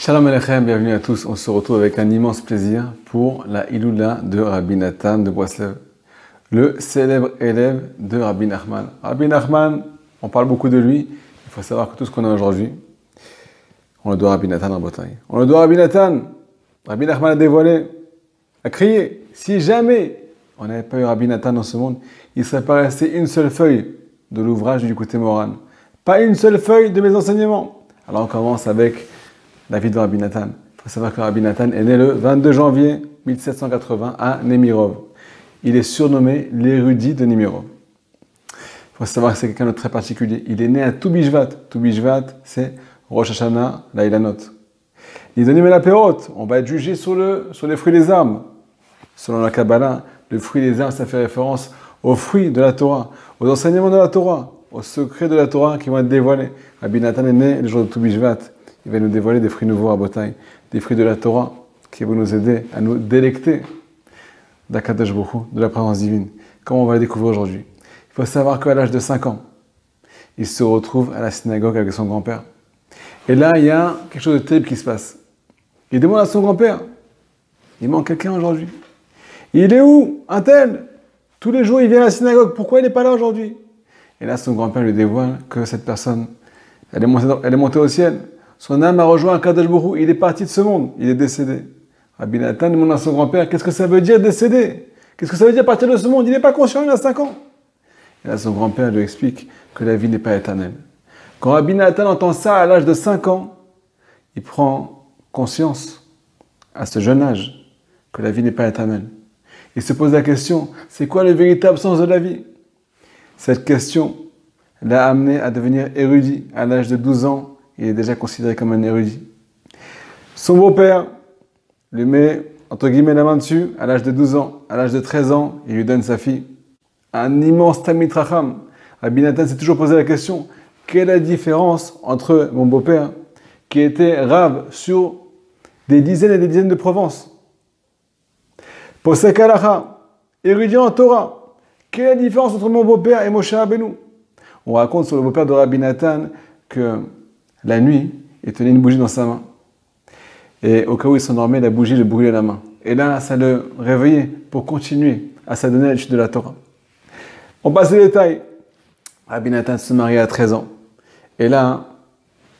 Shalom Aleichem, bienvenue à tous. On se retrouve avec un immense plaisir pour la Iloula de Rabbi Nathan de Breslev, le célèbre élève de Rabbi Nachman. Rabbi Nachman, on parle beaucoup de lui. Il faut savoir que tout ce qu'on a aujourd'hui, on le doit à Rabbi Nathan en Bretagne. On le doit à Rabbi Nathan. Rabbi Nachman a dévoilé, a crié. Si jamais on n'avait pas eu Rabbi Nathan dans ce monde, il ne serait pas resté une seule feuille de l'ouvrage du côté Moran. Pas une seule feuille de mes enseignements. Alors on commence avec la vie de Rabbi Nathan. Il faut savoir que Rabbi Nathan est né le 22 janvier 1780 à Nemirov. Il est surnommé l'érudit de Nemirov. Il faut savoir que c'est quelqu'un de très particulier. Il est né à Toubishvat. Toubishvat, c'est Rosh Hashanah, la Ilanot. Nidonim et la Perot, on va être jugé sur les fruits des arbres. Selon la Kabbalah, le fruit des arbres, ça fait référence aux fruits de la Torah, aux enseignements de la Torah, aux secrets de la Torah qui vont être dévoilés. Rabbi Nathan est né le jour de Toubishvat. Il va nous dévoiler des fruits nouveaux à Bretagne, des fruits de la Torah qui vont nous aider à nous délecter d'Akadosh Baruch Hu, de la présence divine. Comment on va le découvrir aujourd'hui? Il faut savoir qu'à l'âge de 5 ans, il se retrouve à la synagogue avec son grand-père. Et là, il y a quelque chose de terrible qui se passe. Il demande à son grand-père, il manque quelqu'un aujourd'hui. Il est où? Un tel? Tous les jours, il vient à la synagogue. Pourquoi il n'est pas là aujourd'hui? Et là, son grand-père lui dévoile que cette personne, elle est montée au ciel. Son âme a rejoint Akadosh Baruch Hu. Il est parti de ce monde. Il est décédé. Rabbi Nathan demande à son grand-père, qu'est-ce que ça veut dire décédé? Qu'est-ce que ça veut dire partir de ce monde? Il n'est pas conscient, il a 5 ans. Et là, son grand-père lui explique que la vie n'est pas éternelle. Quand Rabbi Nathan entend ça à l'âge de 5 ans, il prend conscience, à ce jeune âge, que la vie n'est pas éternelle. Il se pose la question, c'est quoi le véritable sens de la vie? Cette question l'a amené à devenir érudit. À l'âge de 12 ans, il est déjà considéré comme un érudit. Son beau-père lui met, entre guillemets, la main dessus à l'âge de 12 ans. À l'âge de 13 ans, il lui donne sa fille. Un immense Talmid Chacham. Rabbi Nathan s'est toujours posé la question, quelle est la différence entre mon beau-père, qui était rave sur des dizaines et des dizaines de Provence, Posek Halacha, érudit en Torah. Quelle est la différence entre mon beau-père et Moshe Rabbeinu? On raconte sur le beau-père de Rabbi Nathan que la nuit, il tenait une bougie dans sa main. Et au cas où il s'endormait, la bougie le brûlait la main. Et là, ça le réveillait pour continuer à s'adonner à l'étude de la Torah. On passe les détails. Rabbi Nathan se marie à 13 ans. Et là,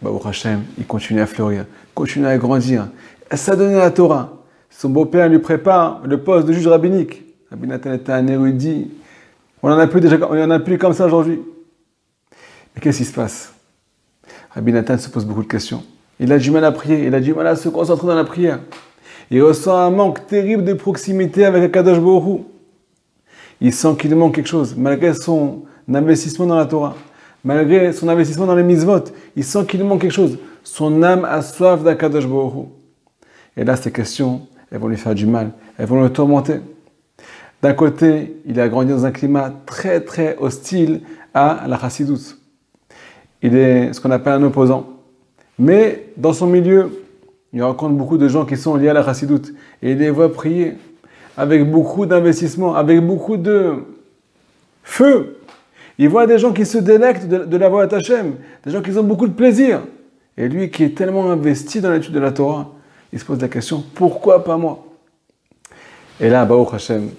Baruch Hashem, il continue à fleurir, continue à grandir, à s'adonner à la Torah. Son beau-père lui prépare le poste de juge rabbinique. Rabbi Nathan était un érudit. On n'en a plus comme ça aujourd'hui. Mais qu'est-ce qui se passe? Rabbi Nathan se pose beaucoup de questions. Il a du mal à prier, il a du mal à se concentrer dans la prière. Il ressent un manque terrible de proximité avec Akadosh Baruch Hu. Il sent qu'il manque quelque chose, malgré son investissement dans la Torah, malgré son investissement dans les mitzvot. Il sent qu'il manque quelque chose. Son âme a soif d'Akadosh Baruch Hu. Et là, ces questions, elles vont lui faire du mal, elles vont le tourmenter. D'un côté, il a grandi dans un climat très très hostile à la chassidoute. Il est ce qu'on appelle un opposant. Mais dans son milieu, il rencontre beaucoup de gens qui sont liés à la chassidoute. Et il les voit prier avec beaucoup d'investissement, avec beaucoup de feu. Il voit des gens qui se délectent de la voie Hashem, des gens qui ont beaucoup de plaisir. Et lui qui est tellement investi dans l'étude de la Torah, il se pose la question, pourquoi pas moi? Et là, Baruch Hashem,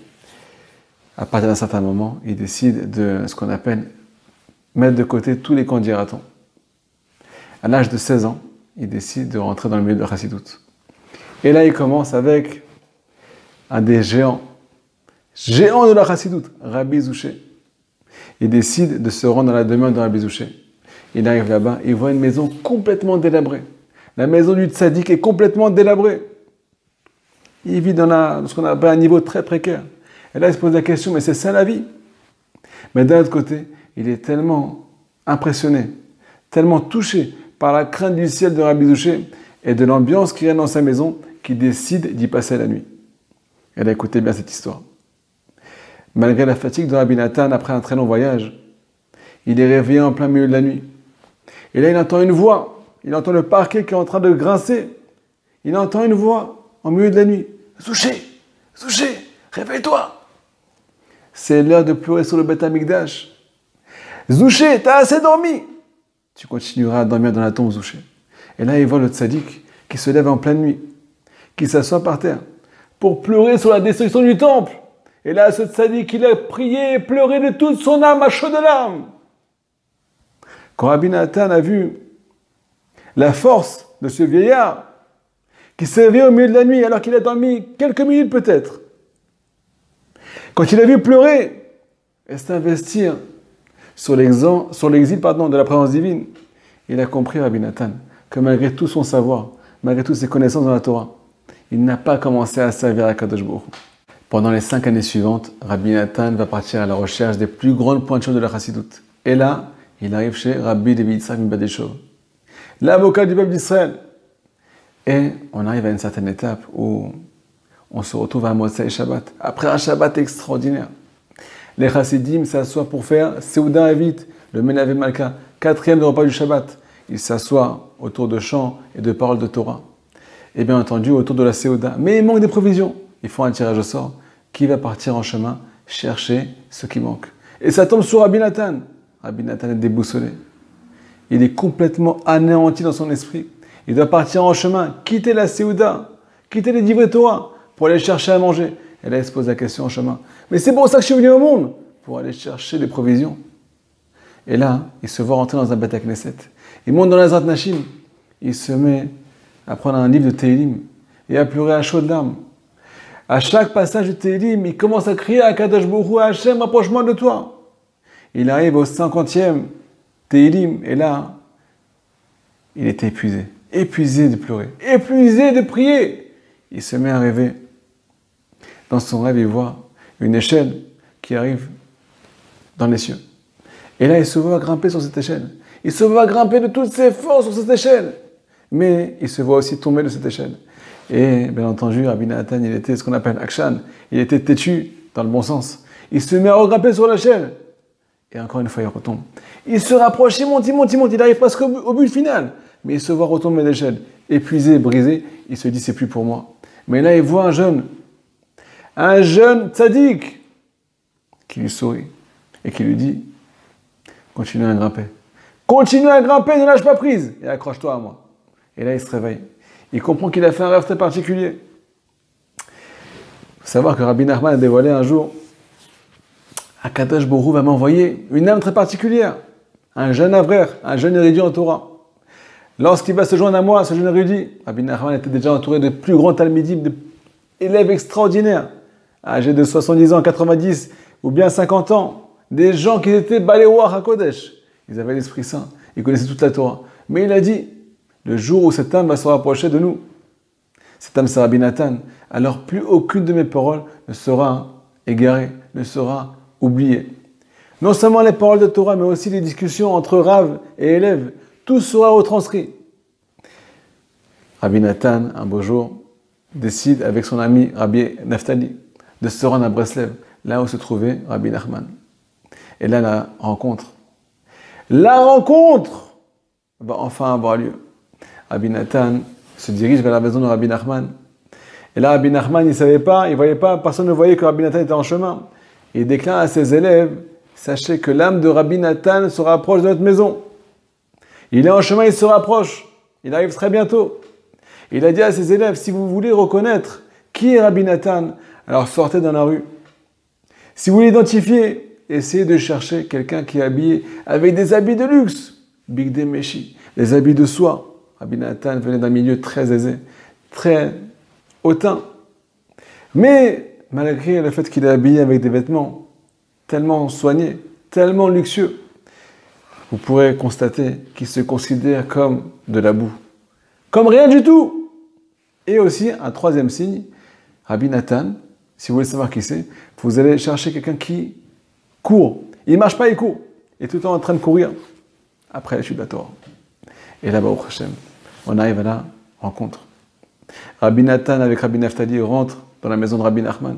à partir d'un certain moment, il décide de ce qu'on appelle mettre de côté tous les candidatons. À l'âge de 16 ans, il décide de rentrer dans le milieu de la chassidoute. Et là, il commence avec un des géants de la chassidoute, Rabbi Zouché. Il décide de se rendre dans la demeure de Rabbi Zouché. Il arrive là-bas, il voit une maison complètement délabrée. La maison du tzaddik est complètement délabrée. Il vit dans ce qu'on appelle un niveau très précaire. Et là, il se pose la question, mais c'est ça la vie? Mais d'un autre côté, il est tellement impressionné, tellement touché par la crainte du ciel de Rabbi Zouché et de l'ambiance qui règne dans sa maison qu'il décide d'y passer la nuit. Et là, écoutez bien cette histoire. Malgré la fatigue de Rabbi Nathan après un très long voyage, il est réveillé en plein milieu de la nuit. Et là, il entend une voix. Il entend le parquet qui est en train de grincer. Il entend une voix en milieu de la nuit. Zouché, Zouché, réveille-toi. C'est l'heure de pleurer sur le Beth Amikdash. Zouché, t'as assez dormi. Tu continueras à dormir dans la tombe, Zouché. Et là, il voit le tzaddik qui se lève en pleine nuit, qui s'assoit par terre pour pleurer sur la destruction du temple. Et là, ce tzaddik, il a prié et pleuré de toute son âme à chaud de larmes. Quand Rabbi Nathan a vu la force de ce vieillard qui s'est réveillé au milieu de la nuit alors qu'il a dormi quelques minutes peut-être, quand il a vu pleurer et s'investir sur l'exil de la présence divine, il a compris, Rabbi Nathan, que malgré tout son savoir, malgré toutes ses connaissances dans la Torah, il n'a pas commencé à servir à Kadosh Baruch Hu. Pendant les 5 années suivantes, Rabbi Nathan va partir à la recherche des plus grandes pointures de la Chassidoute. Et là, il arrive chez Rabbi Levi Yitzhak Mibadeshov, l'avocat du peuple d'Israël. Et on arrive à une certaine étape où on se retrouve à Motzei Shabbat, après un Shabbat extraordinaire. Les Chassidim s'assoient pour faire Seuda Avit, le Menavé Malka, 4e repas du Shabbat. Ils s'assoient autour de chants et de paroles de Torah. Et bien entendu, autour de la Seuda. Mais il manque des provisions. Ils font un tirage au sort. Qui va partir en chemin chercher ce qui manque? Et ça tombe sur Rabbi Nathan. Rabbi Nathan est déboussolé. Il est complètement anéanti dans son esprit. Il doit partir en chemin, quitter la Seuda, quitter les livrets Torah pour aller chercher à manger. Et là, il se pose la question en chemin. Mais c'est pour ça que je suis venu au monde, pour aller chercher des provisions. Et là, il se voit rentrer dans un Beth Knesset. Il monte dans l'Azrat Nashim. Il se met à prendre un livre de Tehillim et à pleurer à chaudes larmes. À chaque passage de Tehillim, il commence à crier à Kadosh Baruch Hu, Hachem, rapproche-moi de toi. Il arrive au 50e Tehillim et là, il était épuisé. Épuisé de pleurer, épuisé de prier. Il se met à rêver. Dans son rêve, il voit une échelle qui arrive dans les cieux. Et là, il se voit grimper sur cette échelle. Il se voit grimper de toutes ses forces sur cette échelle. Mais il se voit aussi tomber de cette échelle. Et bien entendu, Rabbi Nathan, il était ce qu'on appelle Akshan. Il était têtu dans le bon sens. Il se met à regrimper sur l'échelle. Et encore une fois, il retombe. Il se rapproche, il monte. Il arrive presque au but final. Mais il se voit retomber d'échelle. Épuisé, brisé. Il se dit, c'est plus pour moi. Mais là, il voit un jeune tzaddik qui lui sourit et qui lui dit, continue à grimper. Continue à grimper, ne lâche pas prise et accroche-toi à moi. Et là, il se réveille. Il comprend qu'il a fait un rêve très particulier. Il faut savoir que Rabbi Nachman a dévoilé un jour, Akadosh Baruch Hu va m'envoyer une âme très particulière, un jeune avrère, un jeune érudit en Torah. Lorsqu'il va se joindre à moi, ce jeune érudit, Rabbi Nachman était déjà entouré de plus grands talmidim, d'élèves extraordinaires, âgés de 70 ans, 90 ou bien 50 ans, des gens qui étaient Baléouach à Kodesh. Ils avaient l'Esprit Saint, ils connaissaient toute la Torah. Mais il a dit, le jour où cette âme va se rapprocher de nous, cette âme c'est Rabbi Nathan, alors plus aucune de mes paroles ne sera égarée, ne sera oubliée. Non seulement les paroles de Torah, mais aussi les discussions entre Rav et élèves, tout sera retranscrit. Rabbi Nathan, un beau jour, décide avec son ami Rabbi Naftali de se rendre à Breslev, là où se trouvait Rabbi Nachman. Et là, la rencontre va enfin avoir lieu. Rabbi Nathan se dirige vers la maison de Rabbi Nachman. Et là, Rabbi Nachman, il ne savait pas, il ne voyait pas, personne ne voyait que Rabbi Nathan était en chemin. Et il déclare à ses élèves, sachez que l'âme de Rabbi Nathan se rapproche de notre maison. Il est en chemin, il se rapproche. Il arrive très bientôt. Il a dit à ses élèves, si vous voulez reconnaître qui est Rabbi Nathan, alors sortez dans la rue. Si vous voulez l'identifier, essayez de chercher quelqu'un qui est habillé avec des habits de luxe, Bigdei Meshi, des habits de soie. Rabbi Nathan venait d'un milieu très aisé, très hautain. Mais malgré le fait qu'il est habillé avec des vêtements tellement soignés, tellement luxueux, vous pourrez constater qu'il se considère comme de la boue, comme rien du tout. Et aussi, un troisième signe, Rabbi Nathan, si vous voulez savoir qui c'est, vous allez chercher quelqu'un qui court. Il ne marche pas, il court. Il est tout le temps en train de courir après l'étude de la Torah. Et là-bas, au Hashem, on arrive à la rencontre. Rabbi Nathan avec Rabbi Naftali rentre dans la maison de Rabbi Nachman.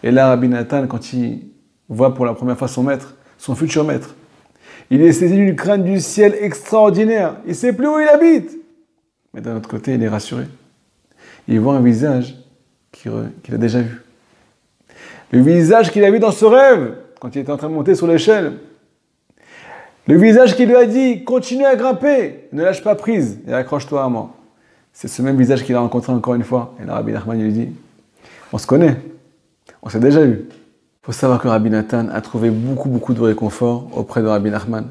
Et là, Rabbi Nathan, quand il voit pour la première fois son maître, son futur maître, il est saisi d'une crainte du ciel extraordinaire. Il ne sait plus où il habite. Mais d'un autre côté, il est rassuré. Il voit un visage qu'il a déjà vu. Le visage qu'il a vu dans ce rêve, quand il était en train de monter sur l'échelle. Le visage qui lui a dit, continue à grimper, ne lâche pas prise et accroche-toi à moi. C'est ce même visage qu'il a rencontré encore une fois. Et là, Rabbi Nachman lui dit, on se connaît, on s'est déjà eu. Il faut savoir que Rabbi Nathan a trouvé beaucoup de réconfort auprès de Rabbi Nachman.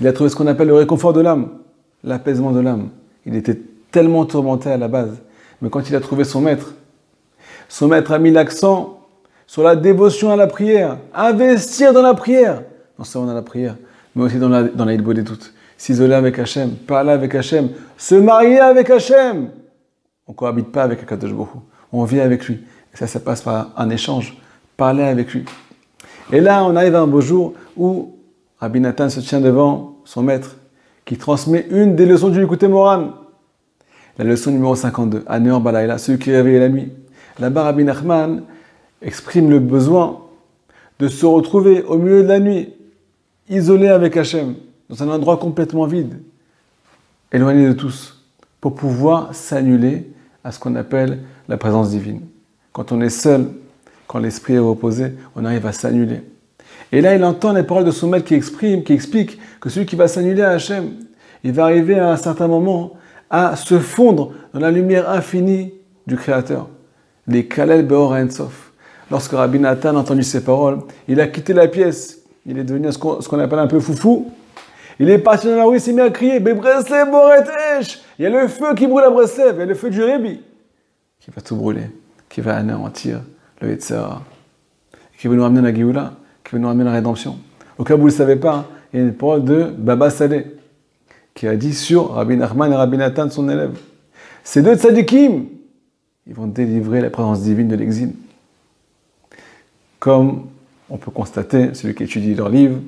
Il a trouvé ce qu'on appelle le réconfort de l'âme, l'apaisement de l'âme. Il était tellement tourmenté à la base. Mais quand il a trouvé son maître a mis l'accent sur la dévotion à la prière, investir dans la prière, non seulement dans la prière, mais aussi dans la Hilbodé toute. S'isoler avec Hachem, parler avec Hachem, se marier avec Hachem. On ne cohabite pas avec Akadosh Baruch Hu, on vit avec lui. Et ça passe par un échange, parler avec lui. Et là, on arrive à un beau jour où Rabbi Nathan se tient devant son maître, qui transmet une des leçons du Likutei Moharan. La leçon numéro 52, Anéor Balayla, celui qui réveille la nuit. Là-bas, Rabbi Nachman exprime le besoin de se retrouver au milieu de la nuit, isolé avec Hachem, dans un endroit complètement vide, éloigné de tous, pour pouvoir s'annuler à ce qu'on appelle la présence divine. Quand on est seul, quand l'esprit est reposé, on arrive à s'annuler. Et là, il entend les paroles de son maître qui explique que celui qui va s'annuler à Hachem, il va arriver à un certain moment à se fondre dans la lumière infinie du Créateur. Les Kalel Beor Ensof. Lorsque Rabbi Nathan a entendu ces paroles, il a quitté la pièce. Il est devenu ce qu'on appelle un peu foufou. Il est parti dans la rue, il s'est mis à crier Bebreslev Boret Esh. Il y a le feu qui brûle à Breslev, il y a le feu du Rébi qui va tout brûler, qui va anéantir le Yetzirah, qui va nous ramener la Géoula, qui va nous ramener la rédemption. Au cas où vous ne le savez pas, il y a une parole de Baba Saleh qui a dit sur Rabbi Nachman et Rabbi Nathan, son élève. Ces deux tzadikim, ils vont délivrer la présence divine de l'exil. Comme on peut constater, celui qui étudie leurs livres.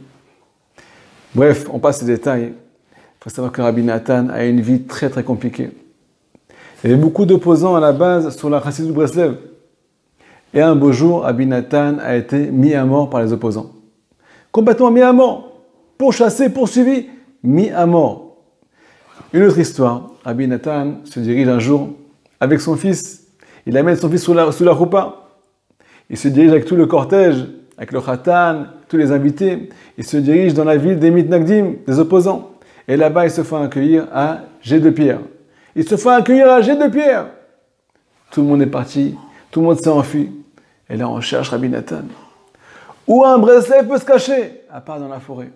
Bref, on passe aux détails. Il faut savoir que Rabbi Nathan a une vie très compliquée. Il y avait beaucoup d'opposants à la base sur la Chassidut Breslev. Et un beau jour, Rabbi Nathan a été mis à mort par les opposants. Complètement mis à mort. Pourchassé, poursuivi, mis à mort. Une autre histoire. Rabbi Nathan se dirige un jour avec son fils. Il amène son fils sous la roupa. Il se dirige avec tout le cortège, avec le khatan, tous les invités. Il se dirige dans la ville des Mitnagdim, des opposants. Et là-bas, il se fait accueillir à jet de pierre. Il se fait accueillir à jet de pierre. Tout le monde est parti, tout le monde s'est enfui. Et là, on cherche Rabbi Nathan. Où un Breslev peut se cacher? À part dans la forêt.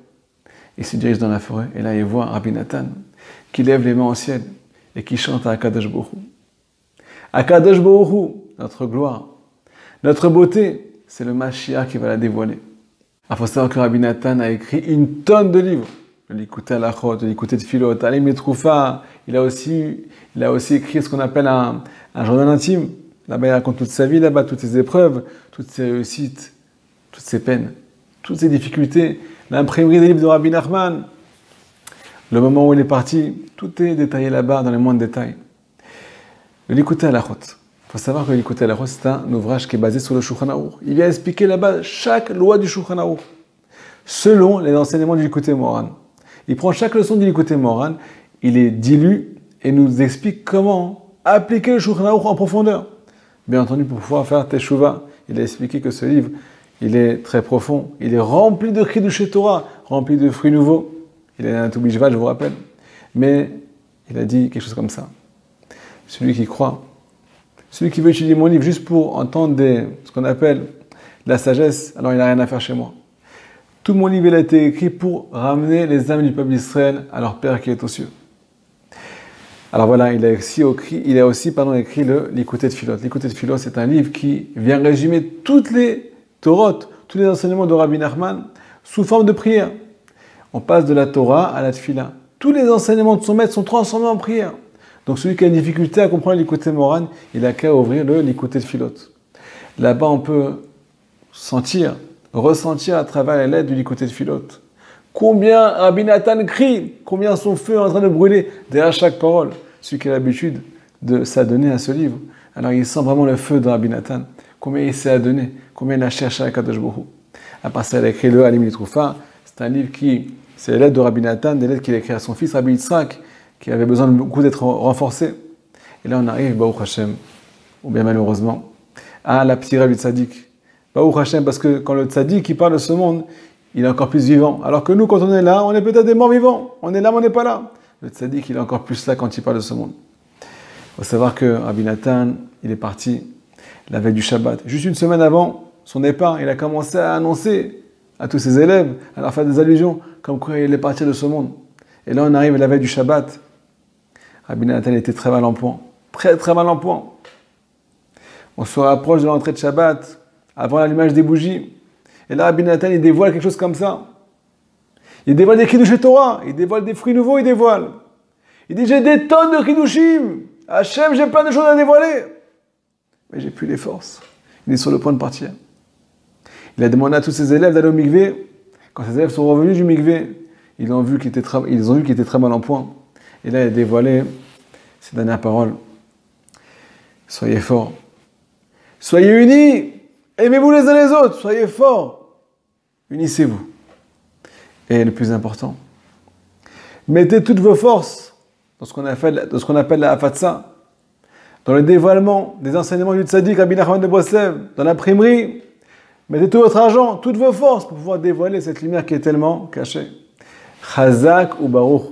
Il se dirige dans la forêt, et là, il voit Rabbi Nathan qui lève les mains au ciel et qui chante à Akadosh Baruch Hu. Akadosh Baruch Hu, notre gloire, notre beauté, c'est le Mashiach qui va la dévoiler. Il faut savoir que Rabbi Nathan a écrit une tonne de livres. Le Likutei Halachot, le Likutei Tfilot, Alim Letroufa. Il a aussi écrit ce qu'on appelle un journal intime. Là-bas, il raconte toute sa vie, là-bas, toutes ses épreuves, toutes ses réussites, toutes ses peines, toutes ses difficultés. L'imprimerie des livres de Rabbi Nachman. Le moment où il est parti, tout est détaillé là-bas dans les moindres détails. Le Likutei Halachot. Il faut savoir que le Likutei Halachot, c'est un ouvrage qui est basé sur le Shulchan Aruch. Il vient expliquer là-bas chaque loi du Shulchan Aruch, selon les enseignements du Likutei Moharan. Il prend chaque leçon du Likutei Moharan, il les dilue et nous explique comment appliquer le Shulchan Aruch en profondeur. Bien entendu, pour pouvoir faire Teshuvah, il a expliqué que ce livre, il est très profond, il est rempli de Chidushei Torah, rempli de fruits nouveaux. Il est un Toubishvat, je vous rappelle. Mais il a dit quelque chose comme ça. Celui qui croit, celui qui veut étudier mon livre juste pour entendre ce qu'on appelle la sagesse, alors il n'a rien à faire chez moi. Tout mon livre il a été écrit pour ramener les âmes du peuple d'Israël à leur Père qui est aux cieux. Alors voilà, il a aussi écrit le Likutei Tfilot. Likutei Tfilot, c'est un livre qui vient résumer toutes les Torot, tous les enseignements de Rabbi Nachman sous forme de prière. On passe de la Torah à la Tfila. Tous les enseignements de son maître sont transformés en prière. Donc celui qui a une difficulté à comprendre le Likutei Moharan, il n'a qu'à ouvrir le Likutei Tfilot. Là-bas, on peut ressentir à travers les lettres du Likutei Tfilot. Combien Rabbi Nathan crie, combien son feu est en train de brûler derrière chaque parole. Celui qui a l'habitude de s'adonner à ce livre, alors il sent vraiment le feu de Rabbi Nathan. Combien il s'est adonné, combien il a cherché à Kadosh Baruch Hu. À part ça, il a écrit le Alim Letroufa. C'est un livre c'est les lettres de Rabbi Nathan, des lettres qu'il a écrites à son fils Rabbi Yitzhak, qui avait besoin de beaucoup d'être renforcé. Et là, on arrive, Baruch Hashem, ou bien malheureusement, à la ptira du tzaddik. Baruch Hashem, parce que quand le tzaddik qui parle de ce monde, il est encore plus vivant. Alors que nous, quand on est là, on est peut-être des morts vivants. On est là, mais on n'est pas là. Le tzaddik, il est encore plus là quand il parle de ce monde. faut savoir que Rabbi Nathan, il est parti la veille du Shabbat. Juste une semaine avant son départ, il a commencé à annoncer à tous ses élèves, à leur faire des allusions, comme quoi il allait partir de ce monde. Et là, on arrive à la veille du Shabbat. Rabbi Nathan était très mal en point. Très, très mal en point. On se rapproche de l'entrée de Shabbat, avant l'allumage des bougies. Et là, Rabbi Nathan, il dévoile quelque chose comme ça. Il dévoile des Kiddush Torah, il dévoile des fruits nouveaux, il dévoile. Il dit, j'ai des tonnes de Kiddushim. Hachem, j'ai plein de choses à dévoiler. Mais j'ai plus les forces. Il est sur le point de partir. Il a demandé à tous ses élèves d'aller au mikvé. Quand ses élèves sont revenus du mikvé, ils ont vu qu'il était très mal en point. Et là, il a dévoilé ses dernières paroles. Soyez forts. Soyez unis. Aimez-vous les uns les autres. Soyez forts. Unissez-vous. Et le plus important, mettez toutes vos forces dans ce qu'on appelle la Hafatsa, dans le dévoilement des enseignements du Tzaddik Rabbi Nachman de Breslev, dans l'imprimerie. Mettez tout votre argent, toutes vos forces pour pouvoir dévoiler cette lumière qui est tellement cachée. Chazak ou Baruch.